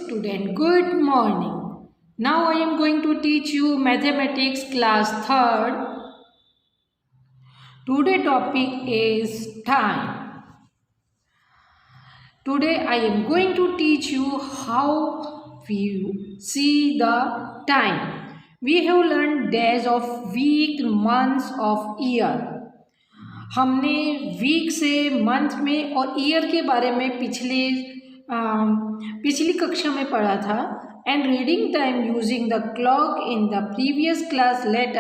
student, good morning. Now I am going to teach you mathematics class 3rd. Today topic is time. Today I am going to teach you how we see the time. We have learned days of week, months of year. हमने week से month में और year के बारे में पिछली कक्षा में पढ़ा था. And reading time using the clock in the previous class. Let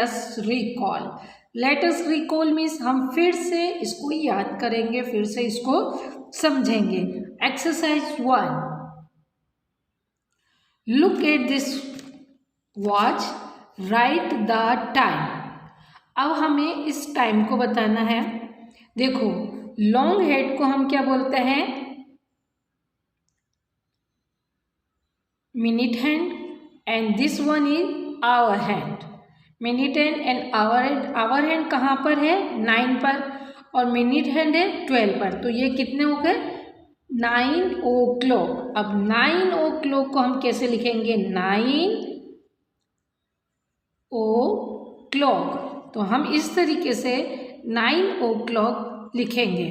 us recall means हम फिर से इसको याद करेंगे, फिर से इसको समझेंगे. Exercise 1. Look at this watch, right the time. अब हमें इस टाइम को बताना है. देखो, लॉन्ग हेड को हम क्या बोलते हैं? Minute hand. And this one is hour hand. Minute hand and hour hand कहाँ पर है? 9 पर. और मिनट हैंड है 12 पर. तो ये कितने हो गए? 9 o'clock. अब 9 o'clock को हम कैसे लिखेंगे? 9 o'clock. तो हम इस तरीके से 9 o'clock लिखेंगे.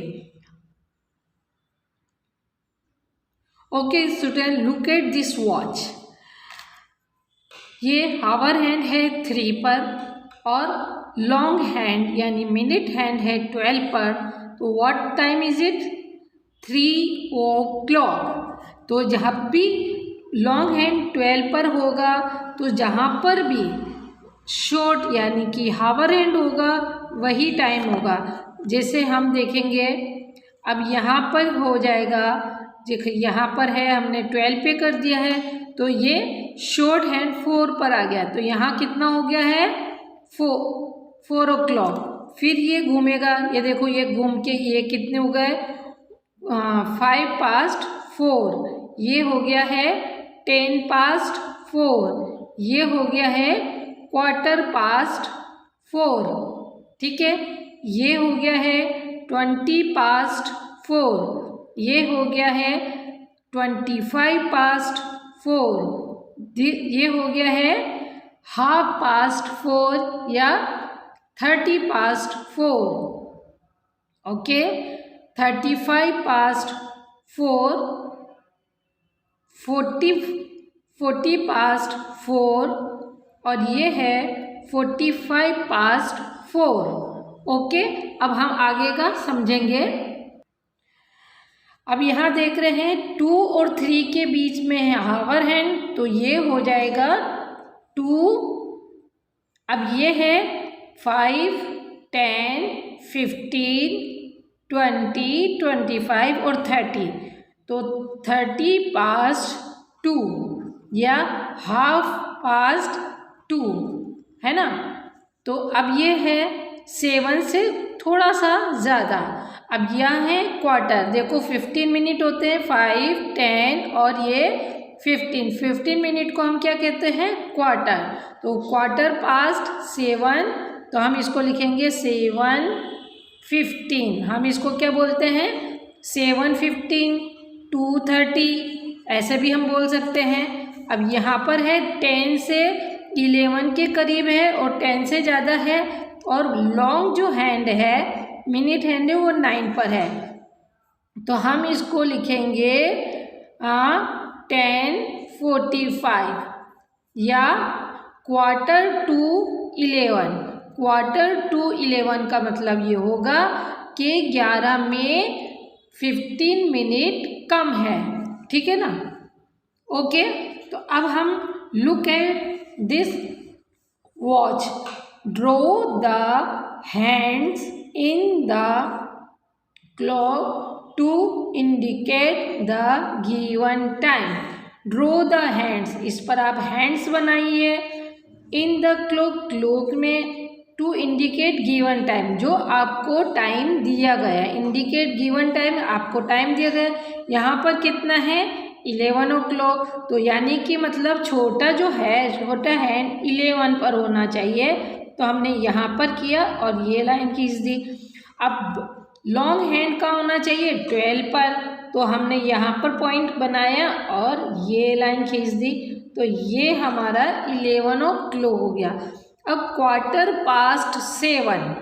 Okay student, look at this watch. ये आवर हैंड है 3 पर और लॉन्ग हैंड यानी मिनट हैंड है 12 पर. तो what time is it? 3 o'clock. तो जहाँ भी लॉन्ग हैंड 12 पर होगा तो जहाँ पर भी शॉर्ट यानी कि हावर हैंड होगा वही टाइम होगा. जैसे हम देखेंगे, अब यहाँ पर हो जाएगा. देखिए यहाँ पर है, हमने 12 पे कर दिया है तो ये शॉर्ट हैंड 4 पर आ गया. तो यहाँ कितना हो गया है? 4 o'clock. फिर ये घूमेगा, ये देखो ये घूम के ये कितने हो गए? 5 past 4. ये हो गया है 10 past 4. ये हो गया है 1/4 past 4. ठीक है, ये हो गया है 20 past 4. ये हो गया है 25 past 4. ये हो गया है 1/2 past 4 या 30 past 4. ओके, 35 past 4, 40 past 4 और ये है 45 past 4. ओके, अब हम आगे का समझेंगे. अब यहाँ देख रहे हैं 2 और 3 के बीच में है हावर हैंड, तो ये हो जाएगा 2. अब ये है 5, 10, 15, 20, 25 और 30. तो 30 past 2 या 1/2 past 2 है ना. तो अब ये है 7 से थोड़ा सा ज़्यादा. अब यहाँ है क्वार्टर. देखो 15 मिनट होते हैं, 5, 10 और ये 15 मिनट को हम क्या कहते हैं? क्वार्टर. तो 1/4 past 7, तो हम इसको लिखेंगे 7:15. हम इसको क्या बोलते हैं? 7:15, 2:30 ऐसे भी हम बोल सकते हैं. अब यहाँ पर है 10 से 11 के करीब है और 10 से ज़्यादा है. और लॉन्ग जो हैंड है, मिनट हैंड है, वो 9 पर है. तो हम इसको लिखेंगे 10:45 या 11:45. 11:45 का मतलब ये होगा कि 11 में 15 मिनट कम है. ठीक है ना. ओके, तो अब हम look at this watch. Draw the hands in the clock to indicate the given time. Draw the hands. इस पर आप hands बनाइए. In the clock में to indicate given time, जो आपको टाइम दिया गया है. indicate given time, आपको टाइम दिया गया. यहाँ पर कितना है? 11 o'clock. तो यानी कि मतलब छोटा जो है, छोटा हैंड 11 पर होना चाहिए. तो हमने यहाँ पर किया और ये लाइन खींच दी. अब लॉन्ग हैंड का होना चाहिए 12 पर, तो हमने यहाँ पर पॉइंट बनाया और ये लाइन खींच दी, तो ये हमारा 11 o'clock हो गया। अब 7:15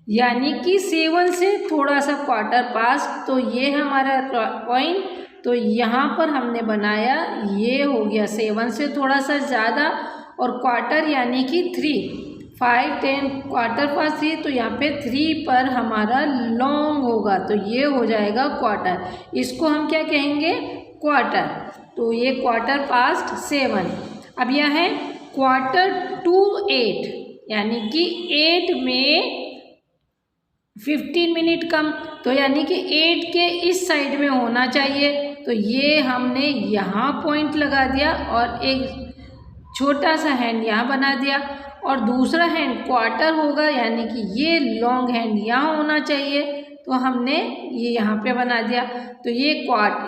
यानी कि 7 से थोड़ा सा 7:15, तो ये हमारा पॉइंट, तो यहाँ पर हमने बनाया, ये हो गया 7 से थोड़ा सा ज़्यादा, और क्वार्टर यानी कि 3, 5, 10, 7:15, तो यहाँ पे 3 पर हमारा लॉन्ग होगा, तो ये हो जाएगा क्वार्टर। इसको हम क्या कहेंगे? क्वार्टर। तो ये 7:15। अब यह है 7:45, यानी कि 8 में 15 मिनट कम, तो यानी कि 8 के इस साइड में होना चाहिए, तो ये हमने यहाँ पॉइंट लगा दिया और एक छोटा सा हैंड यहाँ बना दिया, और दूसरा हैंड क्वार्टर होगा, यानी कि ये लॉन्ग हैंड यहाँ होना चाहिए, तो हमने ये यहाँ पे बना दिया। तो ये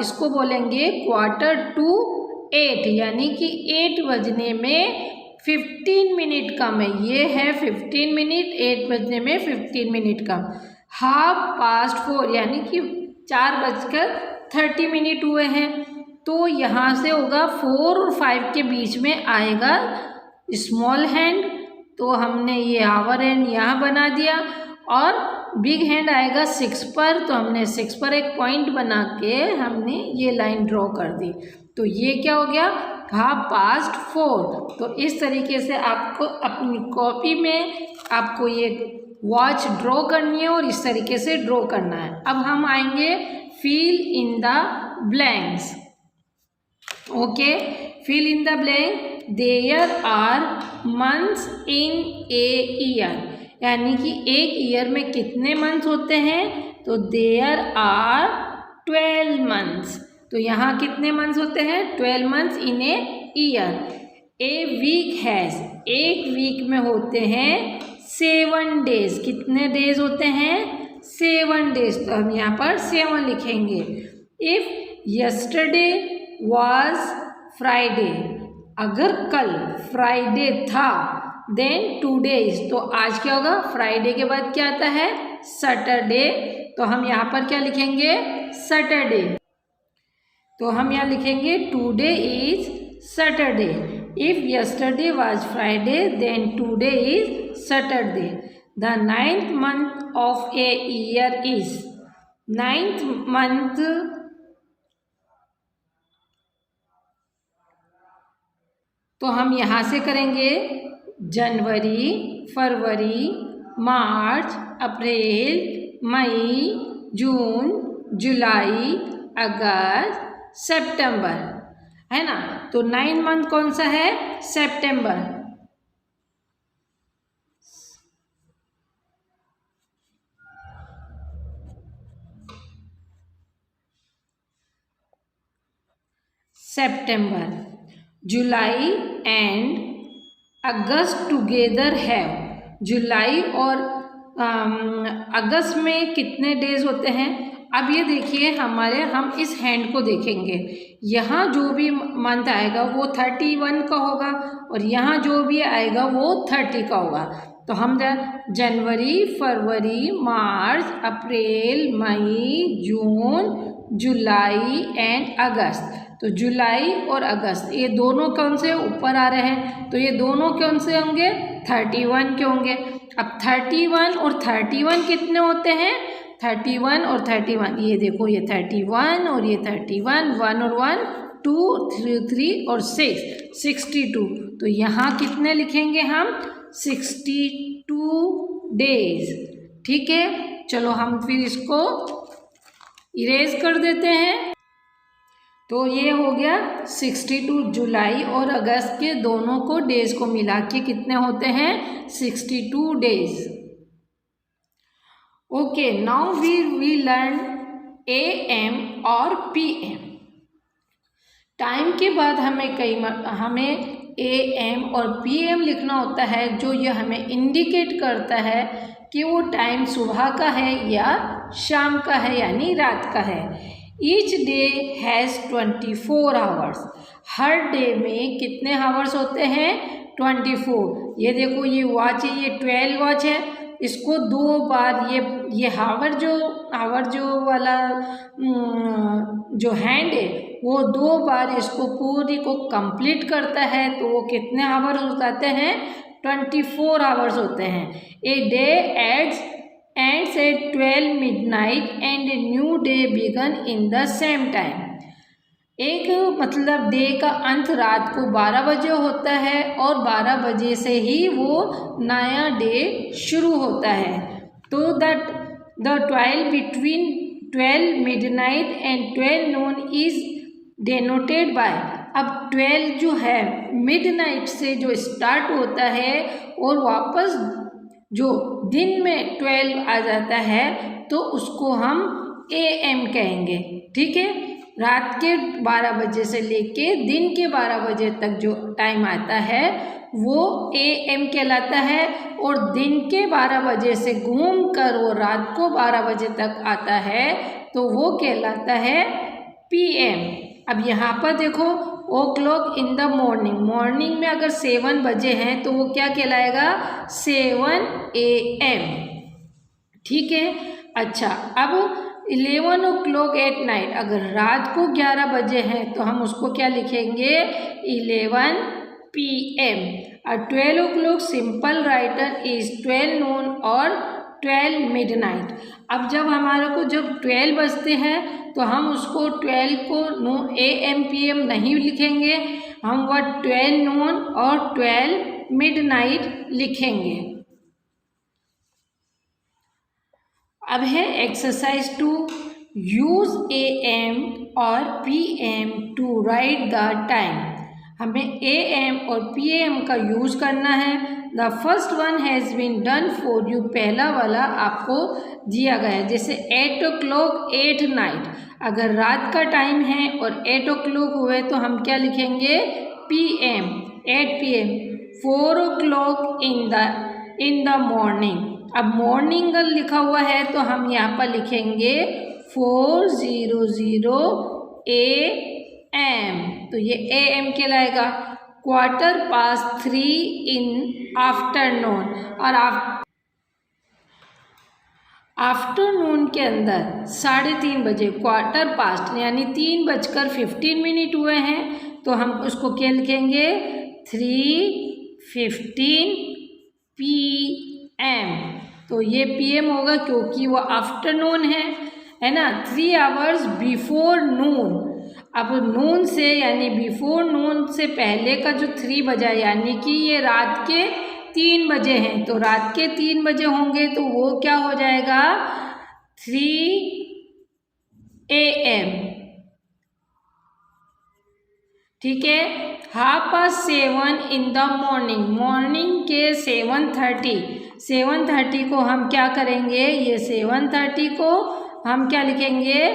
इसको बोलेंगे 7:45, यानी कि 8 बजने में 15 मिनट कम है, ये है 15 मिनट, 8 बजने में 15 मिनट कम। 4:30 यानी कि 4:30 हुए हैं, तो यहाँ से होगा 4 और 5 के बीच में आएगा स्मॉल हैंड, तो हमने ये आवर हैंड यहाँ बना दिया, और बिग हैंड आएगा 6 पर, तो हमने 6 पर एक पॉइंट बना के हमने ये लाइन ड्रॉ कर दी, तो ये क्या हो गया? 4:30। तो इस तरीके से आपको अपनी कॉपी में आपको ये वॉच ड्रॉ करनी है और इस तरीके से ड्रॉ करना है। अब हम आएंगे fill in the blanks. Okay, fill in the blank. There are months in a year, यानी कि एक ईयर में कितने मंथ्स होते हैं? तो देयर आर 12 मंथ्स, तो यहाँ कितने मंथ्स होते हैं? 12 months in a year. A week has, एक वीक में होते हैं 7 डेज, कितने डेज होते हैं? 7 डेज, तो हम यहाँ पर 7 लिखेंगे। इफ यस्टरडे वॉज फ्राइडे, अगर कल फ्राइडे था, देन 2 डेज, तो आज क्या होगा? फ्राइडे के बाद क्या आता है? सैटरडे, तो हम यहाँ पर क्या लिखेंगे? सैटरडे, तो हम यहाँ लिखेंगे today is Saturday. If yesterday was Friday then today is Saturday. The 9th month of a year is, 9th month, तो हम यहाँ से करेंगे जनवरी, फरवरी, मार्च, अप्रैल, मई, जून, जुलाई, अगस्त, सितंबर, है ना। तो 9 मंथ कौन सा है? सितंबर। सितंबर, जुलाई एंड अगस्त टुगेदर हैव, जुलाई और अगस्त में कितने डेज होते हैं? अब ये देखिए हम इस हैंड को देखेंगे, यहाँ जो भी मंथ आएगा वो 31 का होगा और यहाँ जो भी आएगा वो 30 का होगा। तो हम जनवरी, फरवरी, मार्च, अप्रैल, मई, जून, जुलाई एंड अगस्त। तो जुलाई और अगस्त ये दोनों कौन से ऊपर आ रहे हैं? तो ये दोनों कौन से होंगे? 31 के होंगे। अब 31 और 31 कितने होते हैं? 31 और 31, ये देखो ये 31 और ये 31, 1 और 1 2, 3 और 6, 62। तो यहाँ कितने लिखेंगे हम? 62 डेज। ठीक है, चलो हम फिर इसको इरेज कर देते हैं। तो ये हो गया 62, जुलाई और अगस्त के दोनों को डेज को मिला के कितने होते हैं? 62 days. Okay, now we learn AM और PM। टाइम के बाद हमें AM और PM लिखना होता है, जो ये हमें इंडिकेट करता है कि वो टाइम सुबह का है या शाम का है यानी रात का है। Each day has 24 hours, her day में कितने आवर्स होते हैं? 24। ये देखो ये वॉच है, ये 12 वॉच है, इसको 2 बार ये हावर जो वाला जो हैंड है वो 2 बार इसको पूरी को कंप्लीट करता है, तो वो कितने आवर्स हो जाते हैं? 24 आवर्स होते हैं। A day ends at 12 midnight and a new day begun in the same time। एक मतलब डे का अंत रात को 12 बजे होता है और 12 बजे से ही वो नया डे शुरू होता है। तो the 12 between 12 midnight and 12 noon is denoted by। अब 12 जो है मिडनाइट से जो स्टार्ट होता है और वापस जो दिन में 12 आ जाता है तो उसको हम AM कहेंगे। ठीक है, रात के 12 बजे से लेके दिन के 12 बजे तक जो टाइम आता है वो AM कहलाता है, और दिन के 12 बजे से घूम कर वो रात को 12 बजे तक आता है तो वो कहलाता है PM। अब यहाँ पर देखो o'clock in the मॉर्निंग में अगर 7 बजे हैं तो वो क्या कहलाएगा? 7 AM। ठीक है, अच्छा अब 11 o'clock at night, अगर रात को 11 बजे हैं तो हम उसको क्या लिखेंगे? 11 PM। और 12 o'clock simple writer is 12 noon और 12 midnight। अब जब हमारे को जब 12 बजते हैं तो हम उसको 12 को AM PM नहीं लिखेंगे, हम वह 12 noon और 12 midnight लिखेंगे। अब है एक्सरसाइज 2, यूज AM और PM to write the time. हमें AM और PM का यूज करना है। The first one has been done for you, पहला वाला आपको दिया गया है। जैसे 8 o'clock 8 नाइट, अगर रात का टाइम है और 8 o'clock हुए तो हम क्या लिखेंगे? PM 8 PM। 4 o'clock in the morning, अब मॉर्निंग लिखा हुआ है तो हम यहाँ पर लिखेंगे 4:00 AM, तो ये AM कहलाएगा। 3:15 इन आफ्टरनून, और आफ्टरनून के अंदर 3:30 बजे 3:15 यानी 3:15 हुए हैं तो हम उसको क्या लिखेंगे? 3:15 PM। तो ये PM होगा क्योंकि वो आफ्टरनून है ना, 3 आवर्स बिफोर नून। अब नून से यानी बिफोर नून से पहले का जो 3 बजा यानी कि ये रात के 3 बजे हैं, तो रात के 3 बजे होंगे तो वो क्या हो जाएगा? 3 AM। ठीक है, 7:30 इन द मॉर्निंग के 7:30 को हम क्या करेंगे? ये 7:30 को हम क्या लिखेंगे?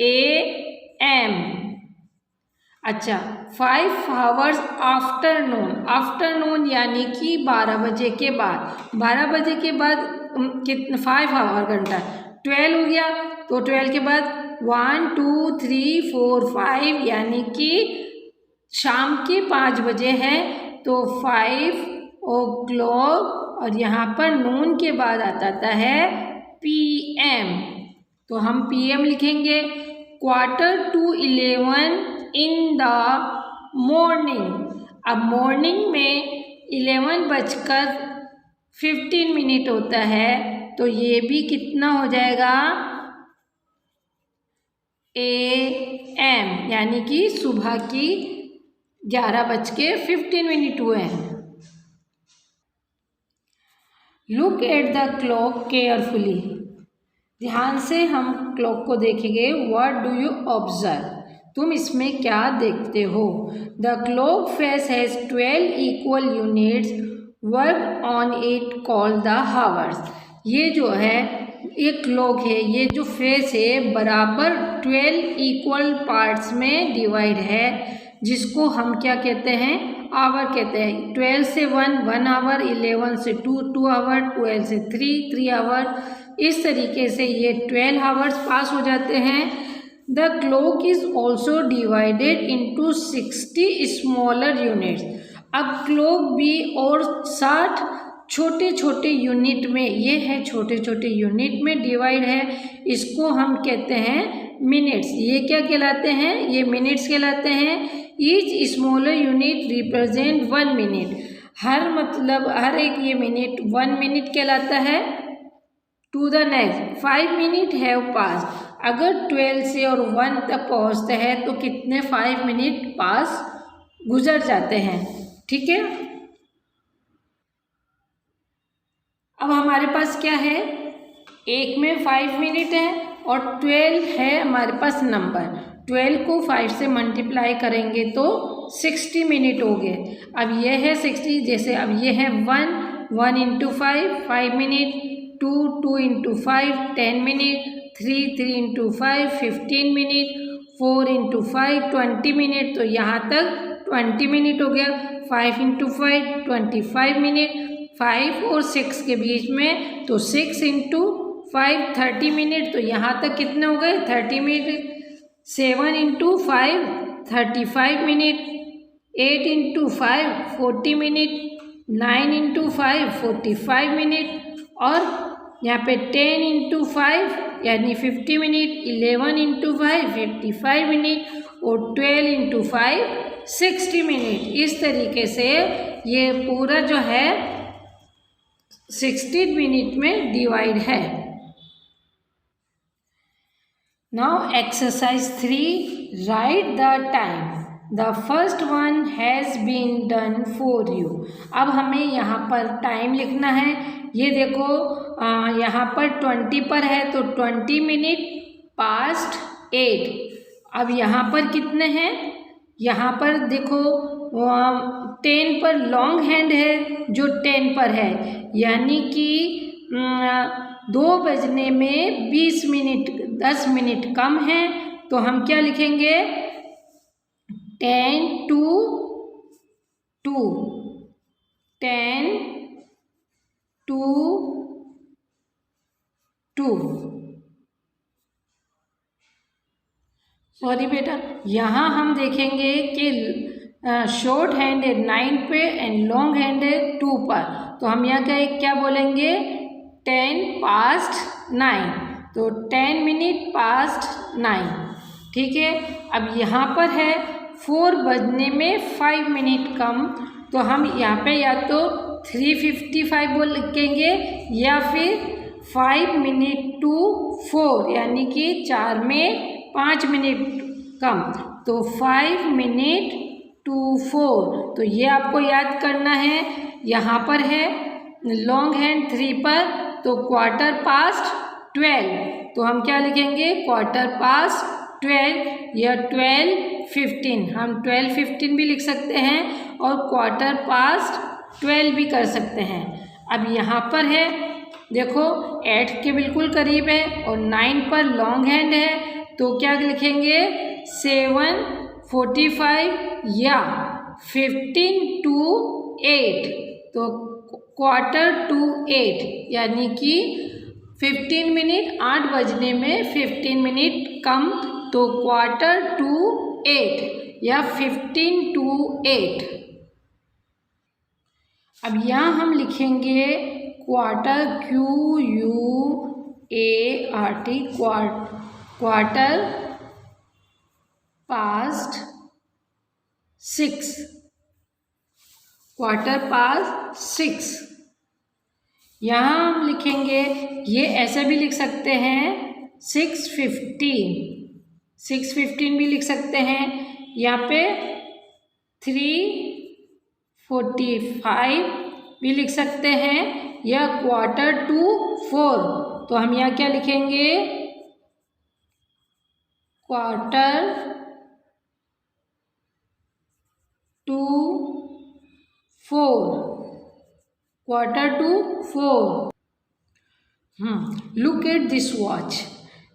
AM। अच्छा, 5 आवर्स आफ्टरनून यानी कि 12 बजे के बाद, 12 बजे के बाद कितना? 5 आवर घंटा, 12 हो गया तो 12 के बाद 1 2 3 4 5 यानी कि शाम के 5 बजे है तो 5 o'clock, और यहाँ पर नून के बाद आता है PM, तो हम PM लिखेंगे। 11:45 इन द मॉर्निंग, अब मॉर्निंग में 11:15 होता है तो ये भी कितना हो जाएगा? AM, यानी कि सुबह की 11:15 हुए हैं। Look at the clock carefully, ध्यान से हम क्लॉक को देखेंगे। व्हाट डू यू ऑब्जर्व, तुम इसमें क्या देखते हो? The clock face has 12 equal units work on it called the hours. ये जो है ये क्लॉक है, ये जो फेस है बराबर 12 इक्वल पार्ट्स में डिवाइड है, जिसको हम क्या कहते हैं? आवर कहते हैं। 12 से 1 आवर, 11 से 2 आवर, 12 से 3 आवर, इस तरीके से ये 12 आवर्स पास हो जाते हैं। The clock is also divided into 60 smaller units. अब क्लॉक भी और 60 छोटे छोटे यूनिट में, ये है छोटे छोटे यूनिट में डिवाइड है, इसको हम कहते हैं मिनट्स। ये क्या कहलाते हैं? ये मिनट्स कहलाते हैं। Each smaller unit represent 1 minute. हर एक ये मिनट 1 मिनट कहलाता है। To the next 5 minute have pass. अगर 12 से और 1 तक पहुँचते हैं तो कितने 5 मिनट पास गुजर जाते हैं। ठीक है, अब हमारे पास क्या है, एक में 5 मिनट है और 12 है हमारे पास नंबर। 12 को 5 से मल्टीप्लाई करेंगे तो 60 मिनट हो गए। अब ये है 60, जैसे अब ये है 1 into 5 minute, 2 into 5 10 minute, 3 into 5 15 minute, 4 into 5 20 minute. तो यहाँ तक 20 मिनट हो गया। 5 इंटू 5 25 मिनट, 5 और 6 के बीच में तो 6 इंटू 5 30 मिनट। तो यहाँ तक कितने हो गए 30 minute. 7 into 5 35 minute, 8 into 5 40 minute, 9 into 5 45 minute, और यहाँ पे 10 इंटू 5 यानी 50 मिनट, 11 इंटू 5 55 मिनट और 12 इंटू 5 60 मिनट। इस तरीके से ये पूरा जो है 60 मिनट में डिवाइड है। Now exercise 3, write the time. The first one has been done for you. अब हमें यहाँ पर टाइम लिखना है। ये देखो यहाँ पर 20 पर है तो 20 मिनट पास्ट 8। अब यहाँ पर कितने हैं, यहाँ पर देखो 10 पर लॉन्ग हैंड है जो 10 पर है, यानी कि 2 बजने में 20 मिनट 10 मिनट कम है। तो हम क्या लिखेंगे 10 to 2, 10 to 2। सॉरी बेटा, यहाँ हम देखेंगे कि शॉर्ट हैंड है 9 पे एंड लॉन्ग हैंड है 2 पर। तो हम यहाँ क्या बोलेंगे 10 पास्ट 9। तो 10 मिनट पास्ट 9। ठीक है, अब यहाँ पर है 4 बजने में 5 मिनट कम। तो हम यहाँ पे या तो 3:55 बोल लिखेंगे या फिर 5 मिनट टू 4 यानी कि 4 में 5 मिनट कम। तो 5 मिनट टू 4। तो ये आपको याद करना है। यहाँ पर है लॉन्ग हैंड 3 पर तो क्वार्टर पास्ट 12। तो हम क्या लिखेंगे क्वार्टर पास्ट 12 या 12:15। हम 12:15 भी लिख सकते हैं और क्वार्टर पास्ट 12 भी कर सकते हैं। अब यहाँ पर है देखो 8 के बिल्कुल करीब है और 9 पर लॉन्ग हैंड है तो क्या लिखेंगे 7:45 या 15 to 8। तो क्वार्टर टू 8 यानी कि 15 मिनट 8 बजने में 15 मिनट कम। तो क्वार्टर टू 8 या 15 to 8। अब यहाँ हम लिखेंगे quarter QUART quarter past 6। Quarter past 6। यहाँ हम लिखेंगे ये ऐसे भी लिख सकते हैं 6:15 भी लिख सकते हैं। यहाँ पे 3:45 भी लिख सकते हैं या क्वार्टर टू 4। तो हम यहाँ क्या लिखेंगे quarter to 4। Quarter to 4। Look at this watch.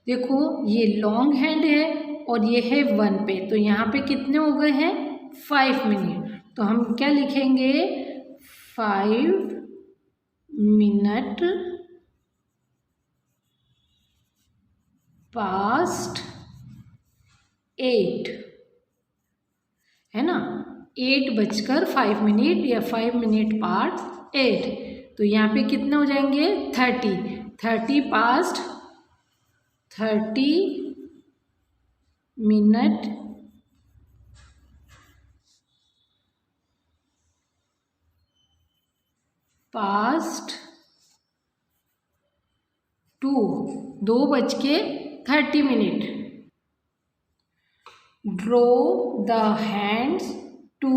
देखो ये लॉन्ग हैंड है और ये है 1 पे। तो यहाँ पे कितने हो गए हैं 5 मिनट। तो हम क्या लिखेंगे 5 मिनट पास्ट 8 है ना, 8 बजकर 5 मिनट या 5 मिनट पास्ट 8। तो तो यहाँ पे कितने हो जाएंगे 30, 30 past 30 minute past 2:30 Draw the hands to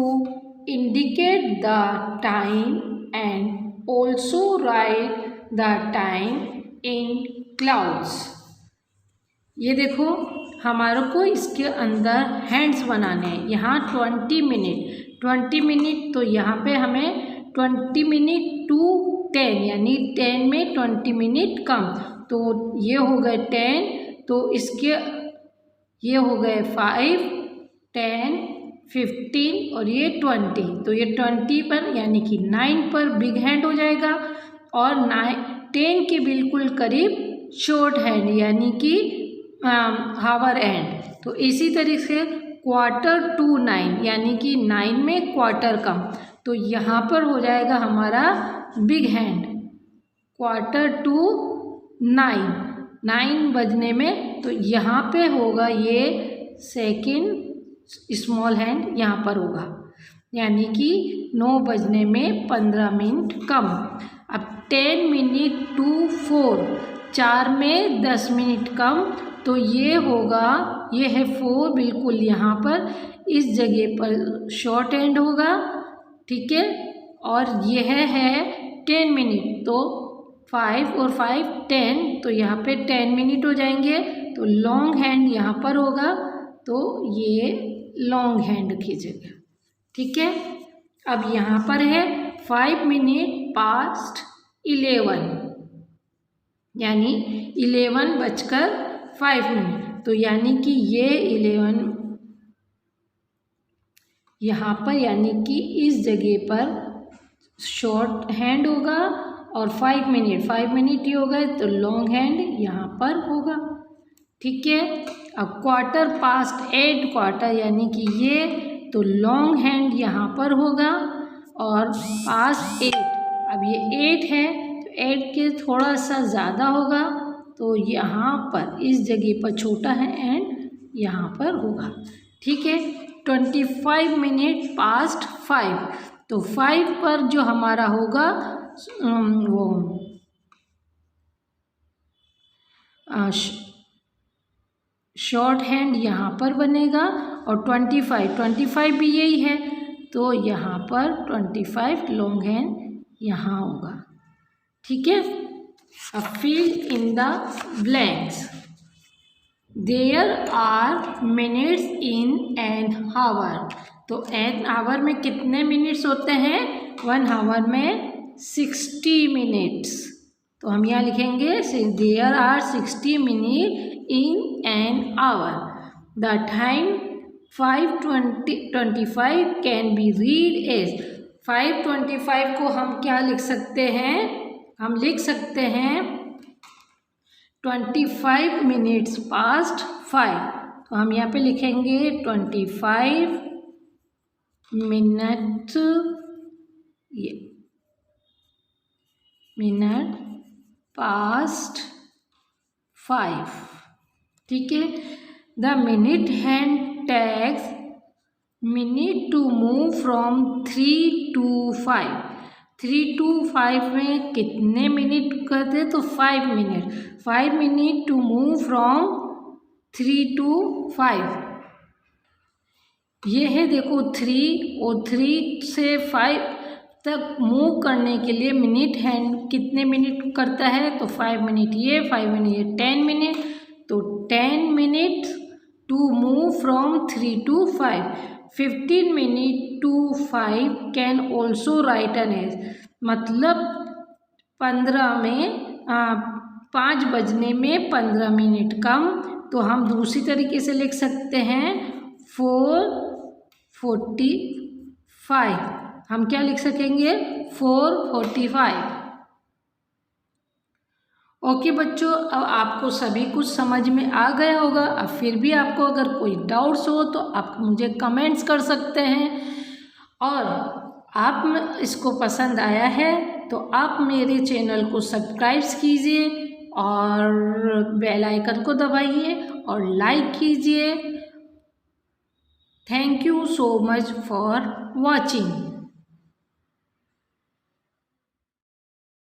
indicate the time and also write the time in clouds. ये देखो हमारे को इसके अंदर हैंड्स बनाने हैं। यहाँ 20 मिनट तो यहाँ पे हमें 20 मिनट to 10 यानी 10 में 20 मिनट कम, तो ये हो गए 10, तो इसके ये हो गए 5, 10, 15 और ये 20, तो ये 20 पर यानी कि 9 पर बिग हैंड हो जाएगा और 10 के बिल्कुल करीब शॉर्ट हैंड यानी कि हावर एंड। तो इसी तरीके से 8:45 यानी कि 9 में क्वार्टर कम, तो यहाँ पर हो जाएगा हमारा बिग हैंड 8:45 9 बजने में, तो यहाँ पे होगा ये सेकंड स्मॉल हैंड यहाँ पर होगा यानी कि 9 बजने में 15 मिनट कम। अब 10 मिनट to 4 4 में 10 मिनट कम, तो ये होगा, ये है 4 बिल्कुल यहाँ पर इस जगह पर शॉर्ट हैंड होगा, ठीक है। और यह है 10 मिनट, तो 5 और 5 10, तो यहाँ पे 10 मिनट हो जाएंगे, तो लॉन्ग हैंड यहाँ पर होगा, तो ये लॉन्ग हैंड खींचेगा, ठीक है। अब यहाँ पर है 5 मिनट पास्ट 11 यानी 11:05, तो यानी कि ये 11 यहाँ पर यानी कि इस जगह पर शॉर्ट हैंड होगा और 5 मिनट ही होगा, तो लॉन्ग हैंड यहाँ पर होगा, ठीक है। अब 8:15 क्वार्टर यानी कि ये, तो लॉन्ग हैंड यहाँ पर होगा और पास्ट 8, अब ये 8 है तो 8 के थोड़ा सा ज़्यादा होगा, तो यहाँ पर इस जगह पर छोटा है एंड यहाँ पर होगा, ठीक है। 25 मिनट पास्ट 5, तो 5 पर जो हमारा होगा वो शॉर्ट हैंड यहाँ पर बनेगा और 25 भी यही है, तो यहाँ पर 25 लॉन्ग हैंड यहाँ होगा, ठीक है। अब fill in the blanks. There are minutes in an hour, तो एन आवर में कितने मिनट्स होते हैं? 1 आवर में 60 मिनट्स, तो हम यहाँ लिखेंगे there are 60 minute in an hour. The time 5:25 can be read as 5:25 को हम क्या लिख सकते हैं? हम लिख सकते हैं 25 मिनट्स पास्ट 5, तो हम यहाँ पे लिखेंगे 25 मिनट पास्ट 5, ठीक है। The minute hand takes minute to move from 3 to 5, 3 to 5 में कितने मिनट करते हैं? तो 5 minute to move from 3 to 5। ये है देखो 3 और 3 से 5 तक मूव करने के लिए मिनट हैंड कितने मिनट करता है? तो 5 मिनट ये, 5 मिनट ये, 10 मिनट, तो 10 minute to move from 3 to 5। 15 minute to 5 can also write an as, मतलब 5 बजने में 15 मिनट कम, तो हम दूसरी तरीके से लिख सकते हैं 4:45। हम क्या लिख सकेंगे? 4:45। ओके बच्चों, अब आपको सभी कुछ समझ में आ गया होगा। अब फिर भी आपको अगर कोई डाउट्स हो तो आप मुझे कमेंट्स कर सकते हैं, और आप इसको पसंद आया है तो आप मेरे चैनल को सब्सक्राइब कीजिए और बेल आइकन को दबाइए और लाइक कीजिए। Thank you so much for watching.